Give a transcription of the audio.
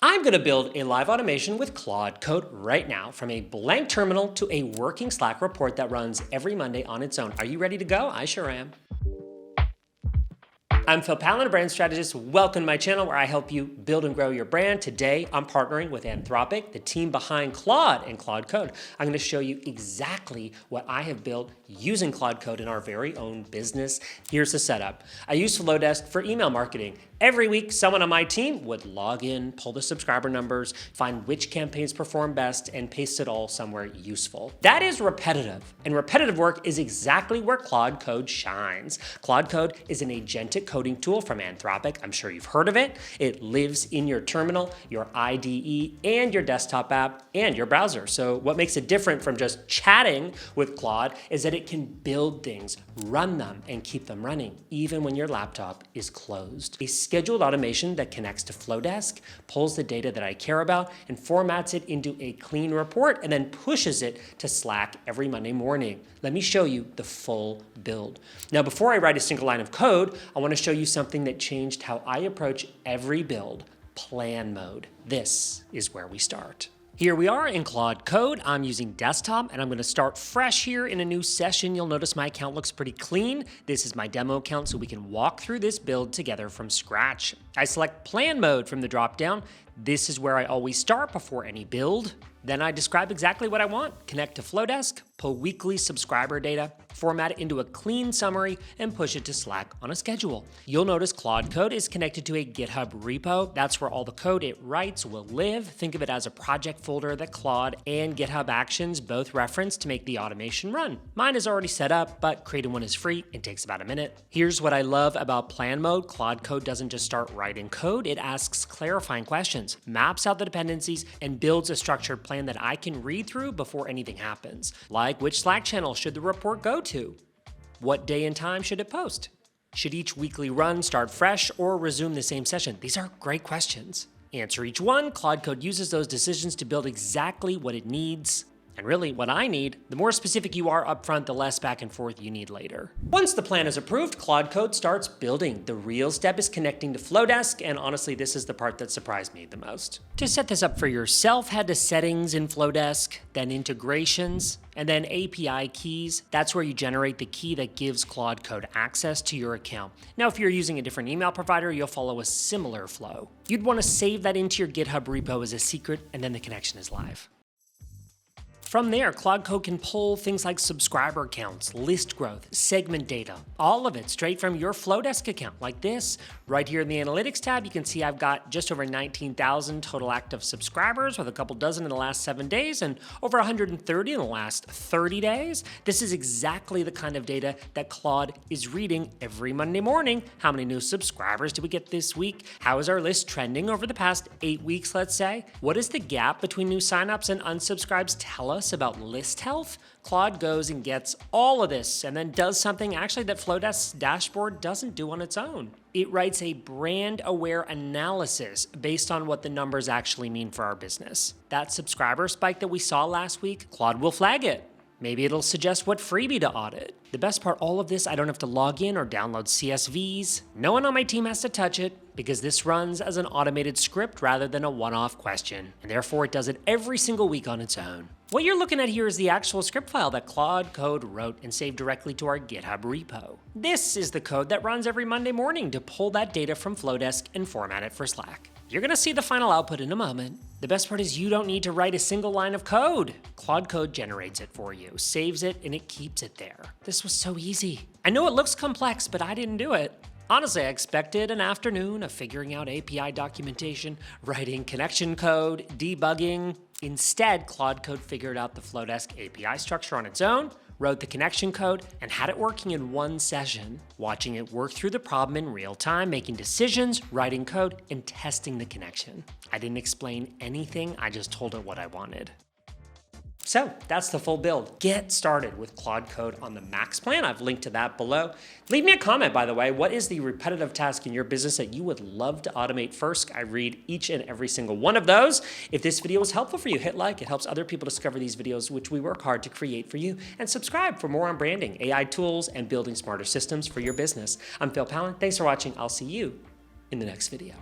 I'm going to build a live automation with Claude Code right now, from a blank terminal to a working Slack report that runs every Monday on its own. Are you ready to go? I sure am. I'm Pallen, a brand strategist. Welcome to my channel where I help you build and grow your brand. Today, I'm partnering with Anthropic, the team behind Claude and Claude Code. I'm going to show you exactly what I have built using Claude Code in our very own business. Here's the setup. I use Flodesk for email marketing. Every week, someone on my team would log in, pull the subscriber numbers, find which campaigns perform best, and paste it all somewhere useful. That is repetitive, and repetitive work is exactly where Claude Code shines. Claude Code is an agentic coding tool from Anthropic. I'm sure you've heard of it. It lives in your terminal, your IDE, and your desktop app, and your browser. So what makes it different from just chatting with Claude is that it can build things, run them, and keep them running, even when your laptop is closed. A scheduled automation that connects to Flodesk, pulls the data that I care about, and formats it into a clean report, and then pushes it to Slack every Monday morning. Let me show you the full build. Now, before I write a single line of code, I want to show you something that changed how I approach every build: plan mode. This is where we start. Here we are in Claude Code. I'm using desktop, and I'm going to start fresh here in a new session. You'll notice my account looks pretty clean. This is my demo account, so we can walk through this build together from scratch. I select plan mode from the dropdown. This is where I always start before any build. Then I describe exactly what I want: connect to Flodesk, pull weekly subscriber data, format it into a clean summary, and push it to Slack on a schedule. You'll notice Claude Code is connected to a GitHub repo. That's where all the code it writes will live. Think of it as a project folder that Claude and GitHub Actions both reference to make the automation run. Mine is already set up, but creating one is free. It takes about a minute. Here's what I love about plan mode. Claude Code doesn't just start writing code. It asks clarifying questions, maps out the dependencies, and builds a structured plan that I can read through before anything happens. Like, which Slack channel should the report go to? What day and time should it post? Should each weekly run start fresh or resume the same session? These are great questions. Answer each one. Claude Code uses those decisions to build exactly what it needs. And really, what I need. The more specific you are upfront, the less back and forth you need later. Once the plan is approved, Claude Code starts building. The real step is connecting to Flodesk, and honestly, this is the part that surprised me the most. To set this up for yourself, head to Settings in Flodesk, then Integrations, and then API Keys. That's where you generate the key that gives Claude Code access to your account. Now, if you're using a different email provider, you'll follow a similar flow. You'd want to save that into your GitHub repo as a secret, and then the connection is live. From there, Claude Code can pull things like subscriber counts, list growth, segment data, all of it straight from your Flodesk account, like this. Right here in the Analytics tab, you can see I've got just over 19,000 total active subscribers, with a couple dozen in the last 7 days and over 130 in the last 30 days. This is exactly the kind of data that Claude is reading every Monday morning. How many new subscribers did we get this week? How is our list trending over the past 8 weeks, let's say? What is the gap between new signups and unsubscribes tell us about list health? Claude goes and gets all of this and then does something actually that Flodesk's dashboard doesn't do on its own. It writes a brand-aware analysis based on what the numbers actually mean for our business. That subscriber spike that we saw last week, Claude will flag it. Maybe it'll suggest what freebie to audit. The best part, all of this, I don't have to log in or download CSVs. No one on my team has to touch it, because this runs as an automated script rather than a one-off question, and therefore it does it every single week on its own. What you're looking at here is the actual script file that Claude Code wrote and saved directly to our GitHub repo. This is the code that runs every Monday morning to pull that data from Flodesk and format it for Slack. You're gonna see the final output in a moment. The best part is you don't need to write a single line of code. Claude Code generates it for you, saves it, and it keeps it there. This was so easy. I know it looks complex, but I didn't do it. Honestly, I expected an afternoon of figuring out API documentation, writing connection code, debugging. Instead, Claude Code figured out the Flodesk API structure on its own, wrote the connection code, and had it working in one session, watching it work through the problem in real time, making decisions, writing code, and testing the connection. I didn't explain anything, I just told it what I wanted. So that's the full build. Get started with Claude Code on the Max plan. I've linked to that below. Leave me a comment, by the way. What is the repetitive task in your business that you would love to automate first? I read each and every single one of those. If this video was helpful for you, hit like. It helps other people discover these videos, which we work hard to create for you. And subscribe for more on branding, AI tools, and building smarter systems for your business. I'm Pallen. Thanks for watching. I'll see you in the next video.